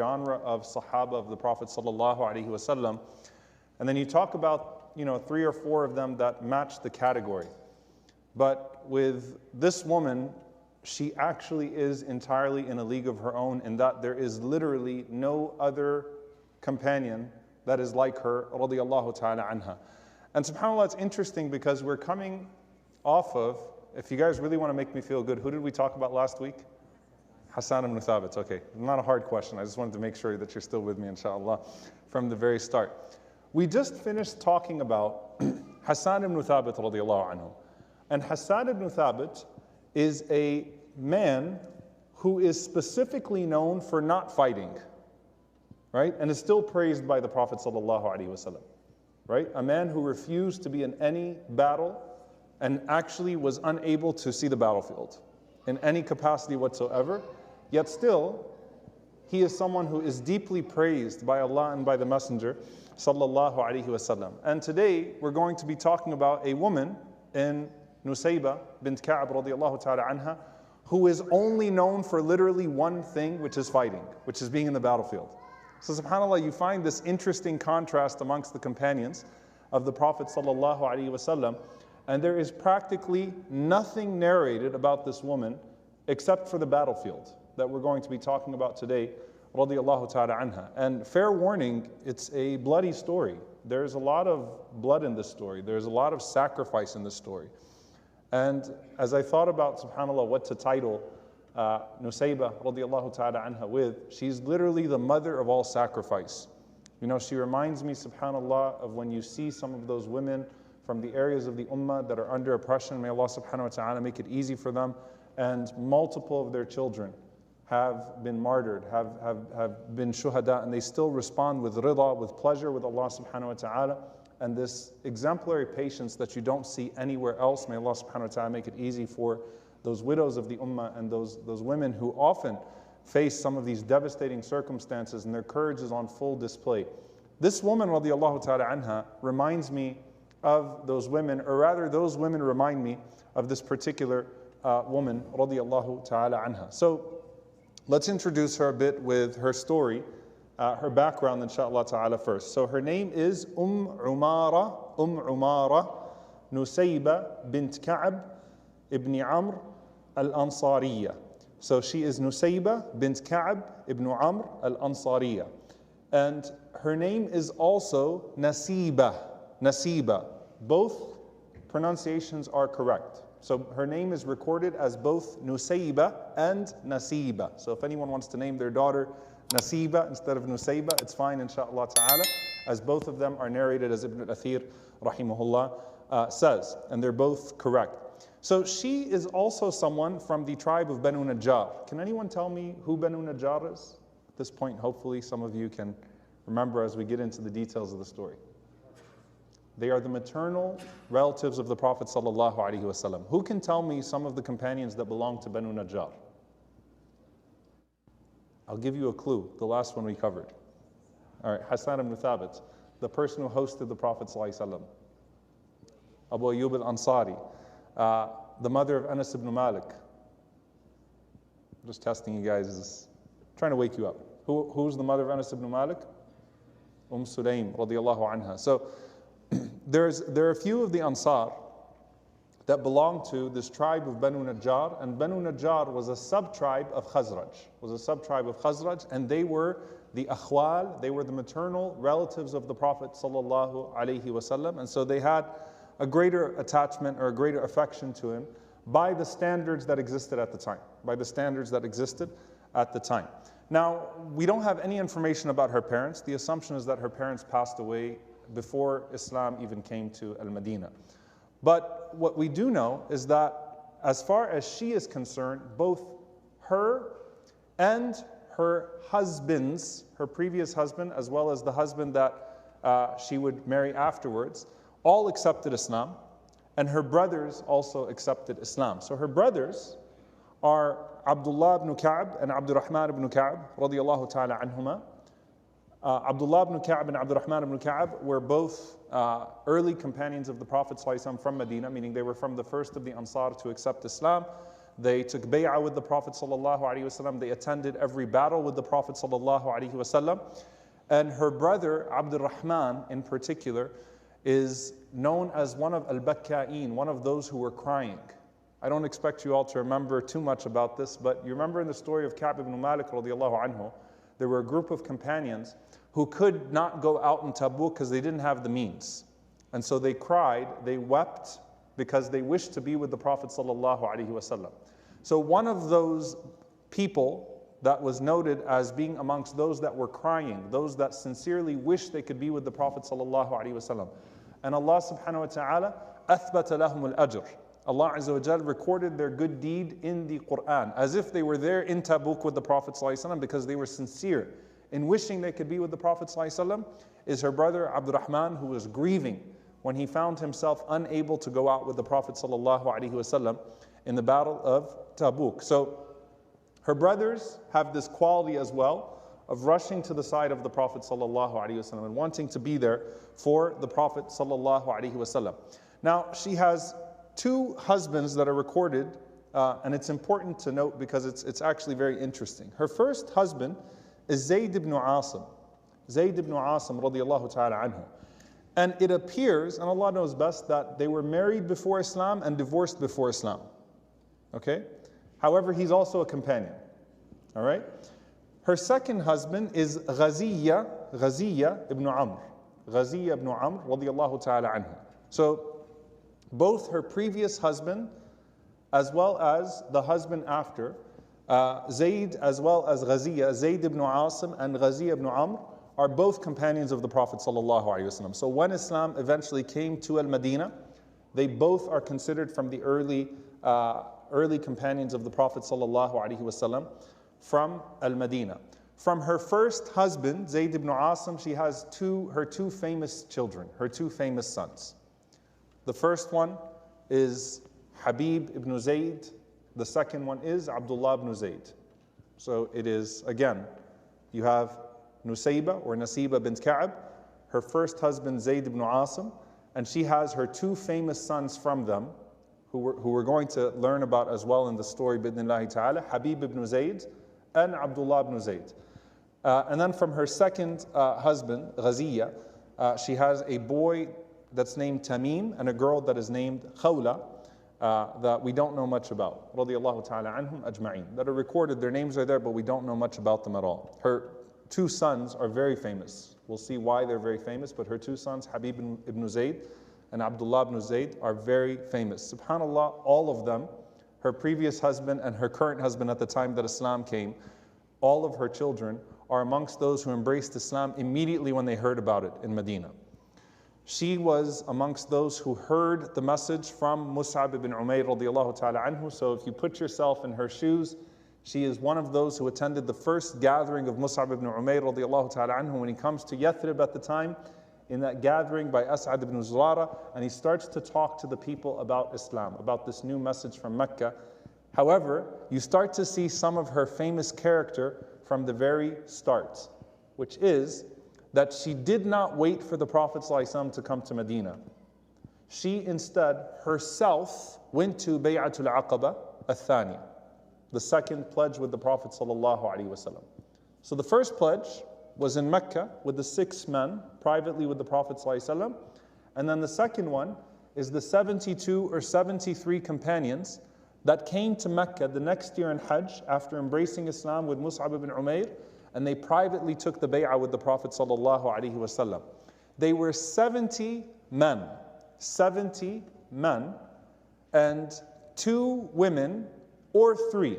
genre of Sahaba of the Prophet ﷺ, and then you talk about 3 or 4 of them that match the category. But with this woman, she actually is entirely in a league of her own, in that there is literally no other companion that is like her, radiyallahu ta'ala anha. And subhanAllah, it's interesting because we're coming off of, if you guys really want to make me feel good, who did we talk about last week? Hassan ibn Thabit. Okay, not a hard question. I just wanted to make sure that you're still with me, inshallah, from the very start. We just finished talking about Hassan ibn Thabit radiyallahu anhu. And Hassan ibn Thabit is a man who is specifically known for not fighting, right? And is still praised by the Prophet sallallahu alaihi wasallam, right? A man who refused to be in any battle and actually was unable to see the battlefield in any capacity whatsoever. Yet still, he is someone who is deeply praised by Allah and by the Messenger sallallahu alaihi wasallam. And today we're going to be talking about a woman in Nusayba bint Ka'b radiyallahu ta'ala anha, who is only known for literally one thing, which is fighting, which is being in the battlefield. So subhanAllah, you find this interesting contrast amongst the companions of the Prophet sallallahu alaihi wasallam, and there is practically nothing narrated about this woman except for the battlefield that we're going to be talking about today, radiyallahu ta'ala anha. And fair warning, it's a bloody story. There's a lot of blood in this story. There's a lot of sacrifice in this story. And as I thought about, subhanAllah, what to title Nusayba radiyallahu ta'ala anha with, she's literally the mother of all sacrifice. She reminds me, subhanAllah, of when you see some of those women from the areas of the ummah that are under oppression. May Allah subhanahu wa ta'ala make it easy for them. And multiple of their children have been martyred, have been shuhada, and they still respond with rida, with pleasure with Allah subhanahu wa ta'ala. And this exemplary patience that you don't see anywhere else. May Allah subhanahu wa ta'ala make it easy for those widows of the ummah and those women who often face some of these devastating circumstances, and their courage is on full display. This woman, radiyallahu ta'ala anha, reminds me of those women, or rather those women remind me of this particular woman, radiyallahu ta'ala anha. So let's introduce her a bit with her story, her background, inshallah ta'ala, first. So her name is Umara Nusayba bint Ka'b ibn Amr al-Ansariya. So she is Nusayba bint Ka'b ibn Amr al-Ansariya. And her name is also Nasiba. Both pronunciations are correct. So her name is recorded as both Nusayba and Nasiba. So if anyone wants to name their daughter Nasiba instead of Nusayba, it's fine, inshaAllah ta'ala, as both of them are narrated as Ibn al-Athir rahimahullah says, and they're both correct. So she is also someone from the tribe of Banu Najjar. Can anyone tell me who Banu Najjar is? At this point, hopefully some of you can remember as we get into the details of the story. They are the maternal relatives of the Prophet sallallahu alaihi wasallam. Who can tell me some of the companions that belong to Banu Najjar? I'll give you a clue, the last one we covered. All right, Hassan ibn Thabit, the person who hosted the Prophet sallallahu alaihi wasallam. Abu Ayyub al-Ansari, the mother of Anas ibn Malik. I'm just testing you guys, just trying to wake you up. Who's the mother of Anas ibn Malik? Suleiman radiyallahu anha. So there are a few of the Ansar that belong to this tribe of Banu Najjar, and Banu Najjar was a sub-tribe of Khazraj, and they were the akhwal, they were the maternal relatives of the Prophet sallallahu alaihi wasallam, and so they had a greater attachment or a greater affection to him by the standards that existed at the time. Now, we don't have any information about her parents. The assumption is that her parents passed away before Islam even came to Al-Madinah. But what we do know is that as far as she is concerned, both her and her husbands, her previous husband, as well as the husband that she would marry afterwards, all accepted Islam, and her brothers also accepted Islam. So her brothers are Abdullah ibn Ka'b and Abdurrahman ibn Ka'b, radiyallahu ta'ala anhuma. Abdullah ibn Ka'b and Abdurrahman ibn Ka'b were both early companions of the Prophet ﷺ from Medina, meaning they were from the first of the Ansar to accept Islam. They took bay'ah with the Prophet ﷺ. They attended every battle with the Prophet ﷺ. And her brother, Abdurrahman in particular, is known as one of al-Bakka'een, one of those who were crying. I don't expect you all to remember too much about this, but you remember in the story of Ka'b ibn Malik radiallahu anhu, there were a group of companions who could not go out in Tabuk because they didn't have the means. And so they cried, they wept, because they wished to be with the Prophet sallallahu alaihi wasallam. So one of those people that was noted as being amongst those that were crying, those that sincerely wished they could be with the Prophet sallallahu alaihi wasallam. And Allah subhanahu wa ta'ala أثبت لهم الأجر. Allah Azza wa Jal recorded their good deed in the Quran as if they were there in Tabuk with the Prophet ﷺ because they were sincere in wishing they could be with the Prophet ﷺ. Is her brother Abdurrahman, who was grieving when he found himself unable to go out with the Prophet ﷺ in the battle of Tabuk. So her brothers have this quality as well of rushing to the side of the Prophet ﷺ and wanting to be there for the Prophet ﷺ. Now she has two husbands that are recorded, and it's important to note because it's actually very interesting. Her first husband is Zayd ibn Asim. Zayd ibn Asim radiallahu ta'ala anhu. And it appears, and Allah knows best, that they were married before Islam and divorced before Islam. Okay? However, he's also a companion. All right? Her second husband is Ghaziyya ibn Amr. Ghaziyya ibn Amr radiallahu ta'ala anhu. So, both her previous husband as well as the husband after, Zayd as well as Ghaziyya, Zayd ibn Asim and Ghaziyya ibn Amr, are both companions of the Prophet ﷺ. So when Islam eventually came to Al-Madinah, they both are considered from the early companions of the Prophet ﷺ from Al-Madinah. From her first husband, Zayd ibn Asim, she has her two famous children, her two famous sons. The first one is Habib ibn Zayd. The second one is Abdullah ibn Zayd. So it is, again, you have Nusayba or Nasiba bint Ka'b, her first husband Zayd ibn Asim, and she has her two famous sons from them, who we're going to learn about as well in the story, bidnillahi ta'ala, Habib ibn Zayd and Abdullah ibn Zayd. And then from her second husband, Ghaziyya, she has a boy that's named Tamim and a girl that is named Khawla, that we don't know much about, radiyallahu ta'ala anhum ajma'in, that are recorded. Their names are there, but we don't know much about them at all. Her two sons are very famous. We'll see why they're very famous, but her two sons, Habib ibn Zayd and Abdullah ibn Zayd, are very famous. SubhanAllah, all of them, her previous husband and her current husband at the time that Islam came, all of her children are amongst those who embraced Islam immediately when they heard about it in Medina. She was amongst those who heard the message from Mus'ab ibn Umayr radiallahu ta'ala anhu. So if you put yourself in her shoes, she is one of those who attended the first gathering of Mus'ab ibn Umayr radiallahu ta'ala anhu when he comes to Yathrib at the time, in that gathering by As'ad ibn Zurara, and he starts to talk to the people about Islam, about this new message from Mecca. However, you start to see some of her famous character from the very start, which is that she did not wait for the Prophet ﷺ to come to Medina. She instead herself went to Bay'atul Aqaba al-Thani, the second pledge with the Prophet ﷺ. So the first pledge was in Mecca with the 6 men, privately with the Prophet ﷺ. And then the second one is the 72 or 73 companions that came to Mecca the next year in Hajj after embracing Islam with Mus'ab ibn Umayr, and they privately took the bay'ah with the Prophet ﷺ. They were 70 men, and 2 women or 3.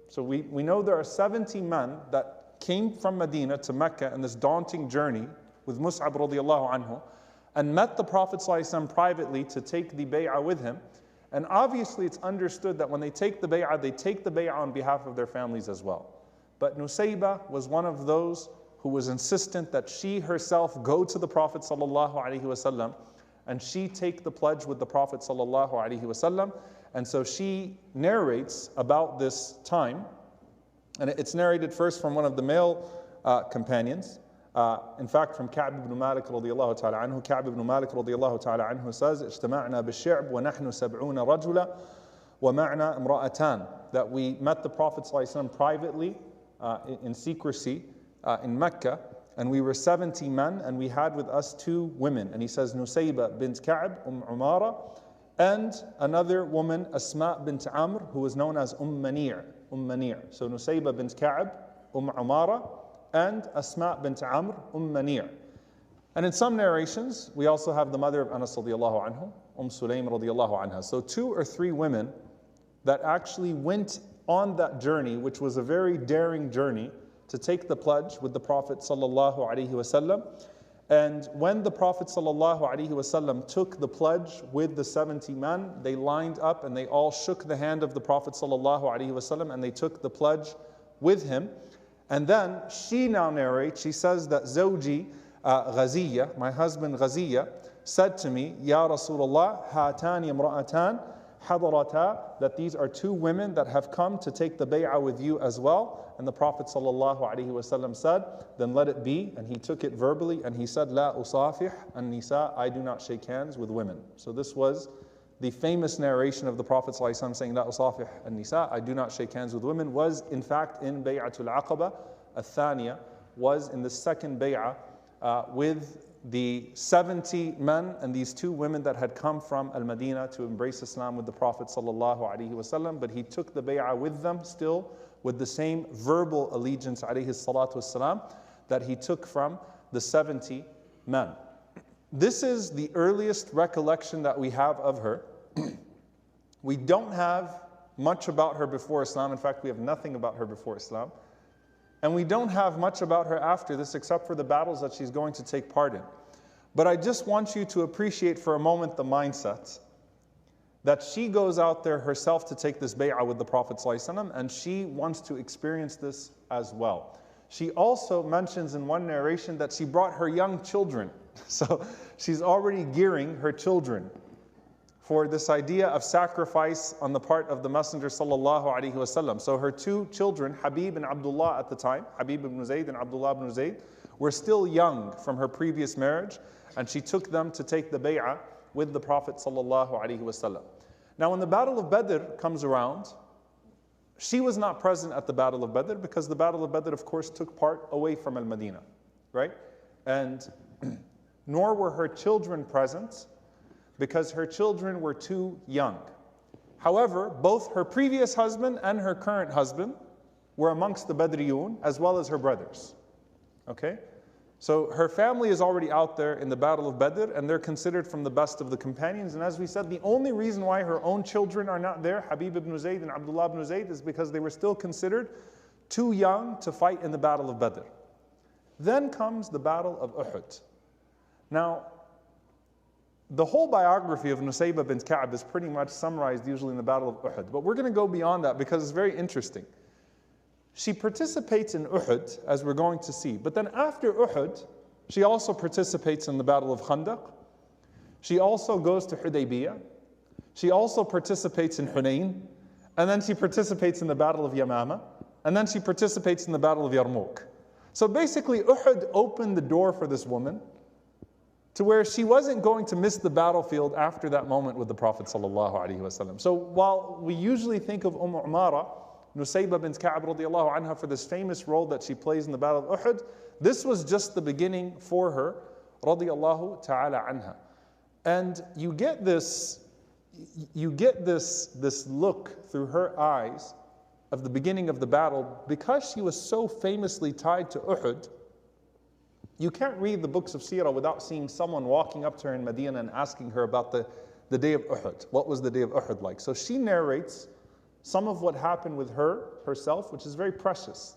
So we know there are 70 men that came from Medina to Mecca in this daunting journey with Mus'ab radiallahu anhu, and met the Prophet ﷺ privately to take the bay'ah with him. And obviously it's understood that when they take the bay'ah on behalf of their families as well. But Nusayba was one of those who was insistent that she herself go to the Prophet ﷺ and she take the pledge with the Prophet ﷺ. And so she narrates about this time, and it's narrated first from one of the male companions. In fact, from Ka'b ibn Malik radiallahu ta'ala anhu. Ka'b ibn Malik radiallahu ta'ala anhu says, اجتمعنا بالشعب ونحن 70 رجلا وَمَعْنَا امْرَأَتَانِ, that we met the Prophet ﷺ privately, in secrecy, in Mecca, and we were 70 men, and we had with us 2 women. And he says, Nusayba bint Ka'b, Umara, and another woman, Asma bint Amr, who was known as Mani'. So Nusayba bint Ka'b, Umara, and Asma bint Amr, Mani'. And in some narrations, we also have the mother of Anas radiallahu anhu, Suleiman radiallahu anha. So 2 or 3 women that actually went on that journey, which was a very daring journey, to take the pledge with the Prophet sallallahu alaihi wasallam. And when the Prophet sallallahu alaihi wasallam took the pledge with the 70 men, they lined up and they all shook the hand of the Prophet sallallahu alaihi wasallam, and they took the pledge with him. And then she now narrates, she says that Zawji Ghaziya, my husband Ghaziya, said to me, Ya Rasulullah, hatani imra'atan hadarata, that these are 2 women that have come to take the bay'ah with you as well. And the Prophet ﷺ said, then let it be. And he took it verbally and he said, La usafih an-nisa, I do not shake hands with women. So this was the famous narration of the Prophet ﷺ saying, La usafih an-nisa, I do not shake hands with women, was in fact in Bay'atul Aqaba al-Thaniya, was in the second bay'ah with the 70 men and these 2 women that had come from Al-Madinah to embrace Islam with the Prophet ﷺ. But he took the bay'ah with them still, with the same verbal allegiance alayhi salatu wassalam, that he took from the 70 men. This is the earliest recollection that we have of her. We don't have much about her before Islam. In fact, we have nothing about her before Islam. And we don't have much about her after this except for the battles that she's going to take part in. But I just want you to appreciate for a moment the mindset that she goes out there herself to take this bay'ah with the Prophet ﷺ, and she wants to experience this as well. She also mentions in one narration that she brought her young children. So she's already gearing her children for this idea of sacrifice on the part of the Messenger ﷺ. So her 2 children, Habib and Abdullah at the time, Habib ibn Zayd and Abdullah ibn Zayd, were still young from her previous marriage, and she took them to take the bay'ah with the Prophet ﷺ. Now when the Battle of Badr comes around, she was not present at the Battle of Badr because the Battle of Badr, of course, took part away from Al-Madinah, right? And nor were her children present because her children were too young. However, both her previous husband and her current husband were amongst the Badriyun, as well as her brothers, okay? So her family is already out there in the Battle of Badr, and they're considered from the best of the companions. And as we said, the only reason why her own children are not there, Habib ibn Zayd and Abdullah ibn Zayd, is because they were still considered too young to fight in the Battle of Badr. Then comes the Battle of Uhud. Now, the whole biography of Nusayba bint Ka'b is pretty much summarized usually in the Battle of Uhud. But we're going to go beyond that because it's very interesting. She participates in Uhud, as we're going to see. But then after Uhud, she also participates in the Battle of Khandaq. She also goes to Hudaybiyah. She also participates in Hunayn. And then she participates in the Battle of Yamama. And then she participates in the Battle of Yarmouk. So basically, Uhud opened the door for this woman to where she wasn't going to miss the battlefield after that moment with the Prophet ﷺ. So while we usually think of Umara, Nusayba bint Ka'b radiallahu anha, for this famous role that she plays in the Battle of Uhud, this was just the beginning for her, radiallahu ta'ala anha. And you get this look through her eyes of the beginning of the battle, because she was so famously tied to Uhud. You can't read the books of Seerah without seeing someone walking up to her in Medina and asking her about the day of Uhud. What was the day of Uhud like? So she narrates some of what happened with her herself, which is very precious.